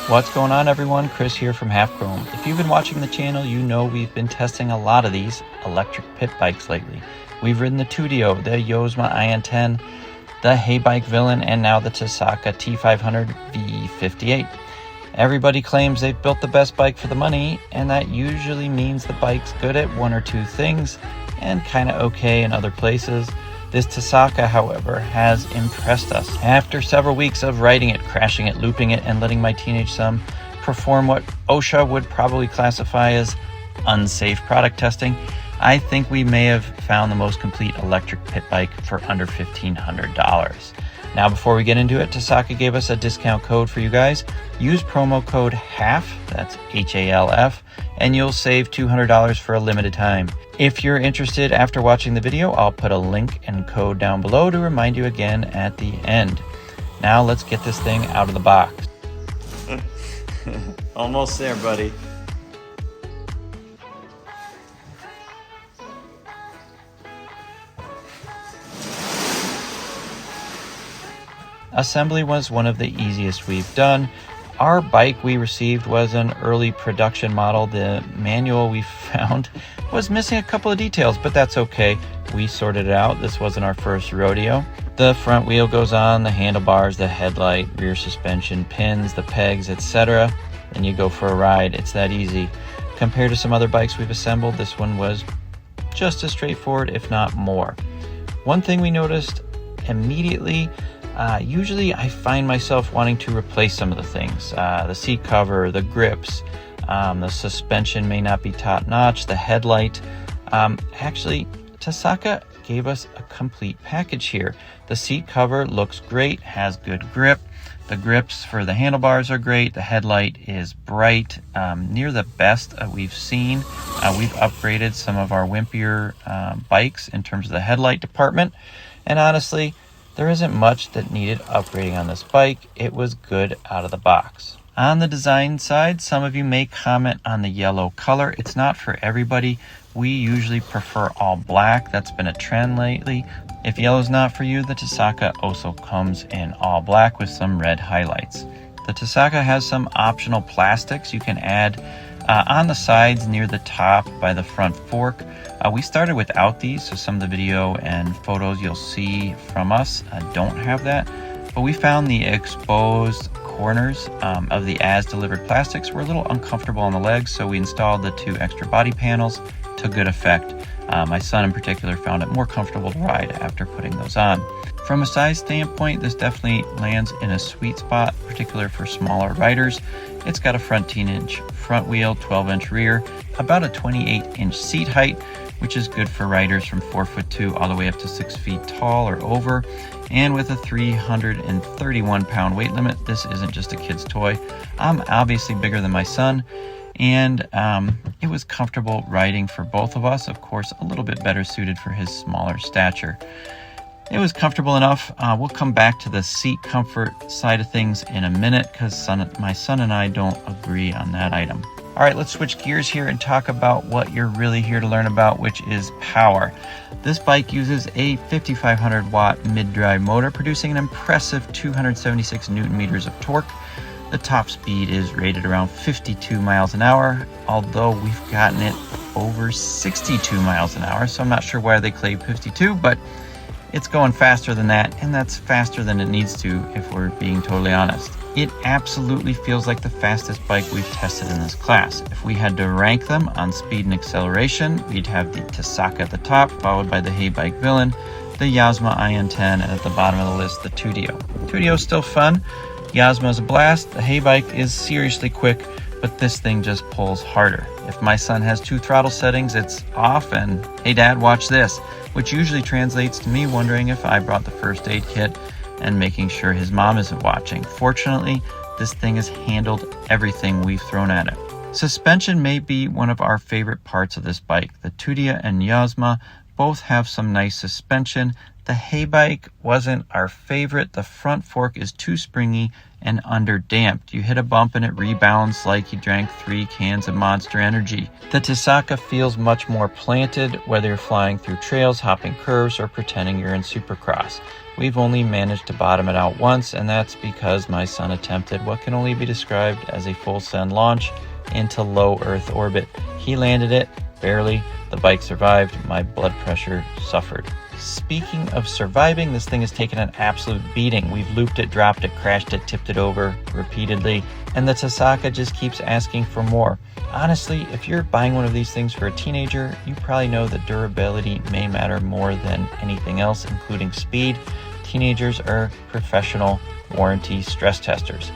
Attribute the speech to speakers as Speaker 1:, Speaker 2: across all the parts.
Speaker 1: What's going on, everyone? Chris here from Half Chrome. If you've been watching the channel, you know we've been testing a lot of these electric pit bikes lately. We've ridden the Tuttio, the Yozma IN10, the Heybike Villain, and now the Tasaca T500-V58. Everybody claims they've built the best bike for the money, and that usually means the bike's good at one or two things and kind of okay in other places. This Tasaca, however, has impressed us. After several weeks of riding it, crashing it, looping it, and letting my teenage son perform what OSHA would probably classify as unsafe product testing, I think we may have found the most complete electric pit bike for under $1,500. Now, before we get into it, Tasaca gave us a discount code for you guys. Use promo code HALF, that's H-A-L-F, and you'll save $200 for a limited time. If you're interested after watching the video, I'll put a link and code down below to remind you again at the end. Now let's get this thing out of the box. Almost there, buddy. Assembly was one of the easiest we've done. Our bike we received was an early production model. The manual we found was missing a couple of details, but that's okay. We sorted it out. This wasn't our first rodeo. The front wheel goes on, the handlebars, the headlight, rear suspension, pins, the pegs, etc. And you go for a ride. It's that easy. Compared to some other bikes we've assembled, this one was just as straightforward, if not more. One thing we noticed immediately, usually I find myself wanting to replace some of the things. The seat cover, the grips, the suspension may not be top notch, the headlight. Actually, Tasaca gave us a complete package here. The seat cover looks great, has good grip. The grips for the handlebars are great. The headlight is bright, near the best we've seen. We've upgraded some of our wimpier bikes in terms of the headlight department. And honestly, there isn't much that needed upgrading on this bike. It was good out of the box. On the design side, some of you may comment on the yellow color. It's not for everybody. We usually prefer all black. That's been a trend lately. If yellow's not for you, the Tasaca also comes in all black with some red highlights. The Tasaca has some optional plastics you can add on the sides near the top by the front fork. We started without these, so some of the video and photos you'll see from us don't have that. But we found the exposed corners of the as-delivered plastics were a little uncomfortable on the legs, so we installed the two extra body panels to good effect. My son in particular found it more comfortable to ride after putting those on. From a size standpoint, this definitely lands in a sweet spot, particularly for smaller riders. It's got a 14-inch front wheel, 12-inch rear, about a 28-inch seat height, which is good for riders from 4'2" all the way up to 6 feet tall or over. And with a 331-pound weight limit, this isn't just a kid's toy. I'm obviously bigger than my son, and it was comfortable riding for both of us. Of course, a little bit better suited for his smaller stature. It was comfortable enough. We'll come back to the seat comfort side of things in a minute because my son and I don't agree on that item. All right, let's switch gears here and talk about what you're really here to learn about, which is power. This bike uses a 5,500 watt mid-drive motor, producing an impressive 276 Newton meters of torque. The top speed is rated around 52 miles an hour, although we've gotten it over 62 miles an hour, so I'm not sure why they claim 52, but it's going faster than that, and that's faster than it needs to if we're being totally honest. It absolutely feels like the fastest bike we've tested in this class. If we had to rank them on speed and acceleration, we'd have the Tasaca at the top, followed by the Heybike Villain, the Yozma IN10, and at the bottom of the list, the Tuttio. Tuttio's still fun. Yozma's a blast. The Heybike is seriously quick, but this thing just pulls harder. If my son has two throttle settings, it's off and, hey dad, watch this, which usually translates to me wondering if I brought the first aid kit and making sure his mom isn't watching. Fortunately, this thing has handled everything we've thrown at it. Suspension may be one of our favorite parts of this bike. The Tuttio and Yozma both have some nice suspension. The Heybike wasn't our favorite. The front fork is too springy and under-damped. You hit a bump and it rebounds like you drank 3 cans of Monster Energy. The Tasaca feels much more planted, whether you're flying through trails, hopping curves, or pretending you're in Supercross. We've only managed to bottom it out once, and that's because my son attempted what can only be described as a full send launch into low Earth orbit. He landed it, barely. The bike survived. My blood pressure suffered. Speaking of surviving, this thing has taken an absolute beating. We've looped it, dropped it, crashed it, tipped it over repeatedly, and the Tasaca just keeps asking for more. Honestly, if you're buying one of these things for a teenager, you probably know that durability may matter more than anything else, including speed. Teenagers are professional warranty stress testers.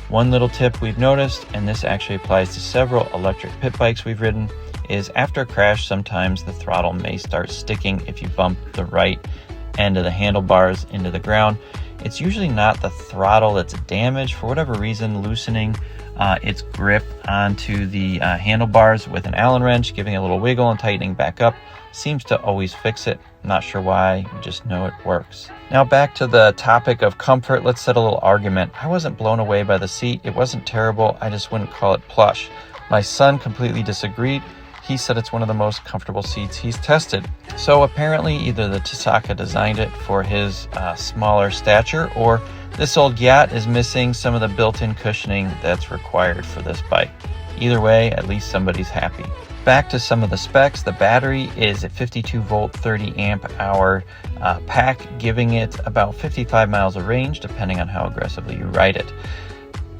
Speaker 1: One little tip we've noticed, and this actually applies to several electric pit bikes we've ridden, is after a crash, sometimes the throttle may start sticking if you bump the right end of the handlebars into the ground. It's usually not the throttle that's damaged. For whatever reason, loosening its grip onto the handlebars with an Allen wrench, giving it a little wiggle and tightening back up seems to always fix it. Not sure why, just know it works. Now back to the topic of comfort, let's set a little argument. I wasn't blown away by the seat. It wasn't terrible, I just wouldn't call it plush. My son completely disagreed. He said it's one of the most comfortable seats he's tested. So apparently either the Tasaca designed it for his smaller stature, or this old yacht is missing some of the built-in cushioning that's required for this bike. Either way, at least somebody's happy. Back to some of the specs. The battery is a 52 volt 30 amp hour pack, giving it about 55 miles of range depending on how aggressively you ride it.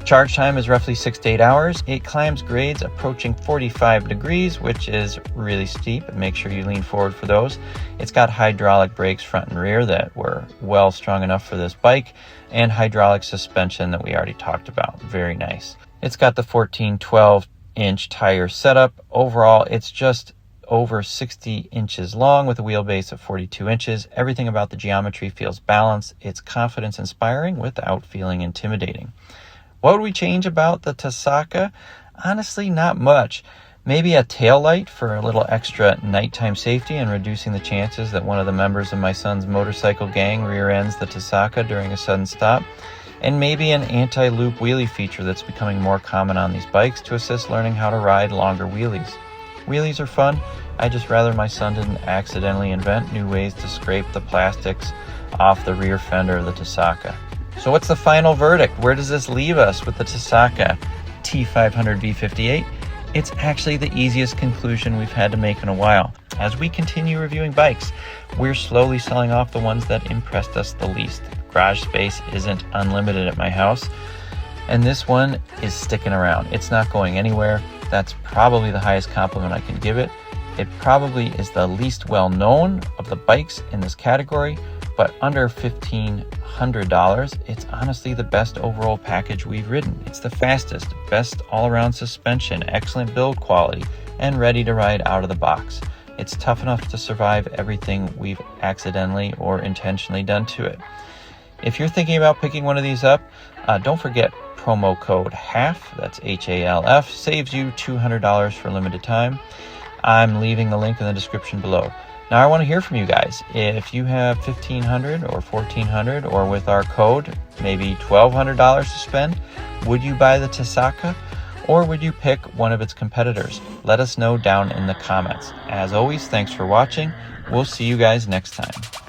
Speaker 1: Charge time is roughly 6 to 8 hours. It climbs grades approaching 45 degrees, which is really steep. Make sure you lean forward for those. It's got hydraulic brakes front and rear that were well strong enough for this bike, and hydraulic suspension that we already talked about. Very nice. It's got the 14-12-inch tire setup. Overall, it's just over 60 inches long with a wheelbase of 42 inches. Everything about the geometry feels balanced. It's confidence inspiring without feeling intimidating. What would we change about the Tasaca? Honestly, not much. Maybe a tail light for a little extra nighttime safety and reducing the chances that one of the members of my son's motorcycle gang rear ends the Tasaca during a sudden stop. And maybe an anti-loop wheelie feature that's becoming more common on these bikes to assist learning how to ride longer wheelies. Wheelies are fun. I just rather my son didn't accidentally invent new ways to scrape the plastics off the rear fender of the Tasaca. So what's the final verdict? Where does this leave us with the Tasaca T500-V58? It's actually the easiest conclusion we've had to make in a while. As we continue reviewing bikes, we're slowly selling off the ones that impressed us the least. Garage space isn't unlimited at my house, and this one is sticking around. It's not going anywhere. That's probably the highest compliment I can give it. It probably is the least well known of the bikes in this category, but under $1,500, it's honestly the best overall package we've ridden. It's the fastest, best all-around suspension, excellent build quality, and ready to ride out of the box. It's tough enough to survive everything we've accidentally or intentionally done to it. If you're thinking about picking one of these up, don't forget promo code HALF, that's HALF, saves you $200 for a limited time. I'm leaving the link in the description below. Now I want to hear from you guys. If you have $1,500 or $1,400, or with our code, maybe $1,200 to spend, would you buy the Tasaca, or would you pick one of its competitors? Let us know down in the comments. As always, thanks for watching. We'll see you guys next time.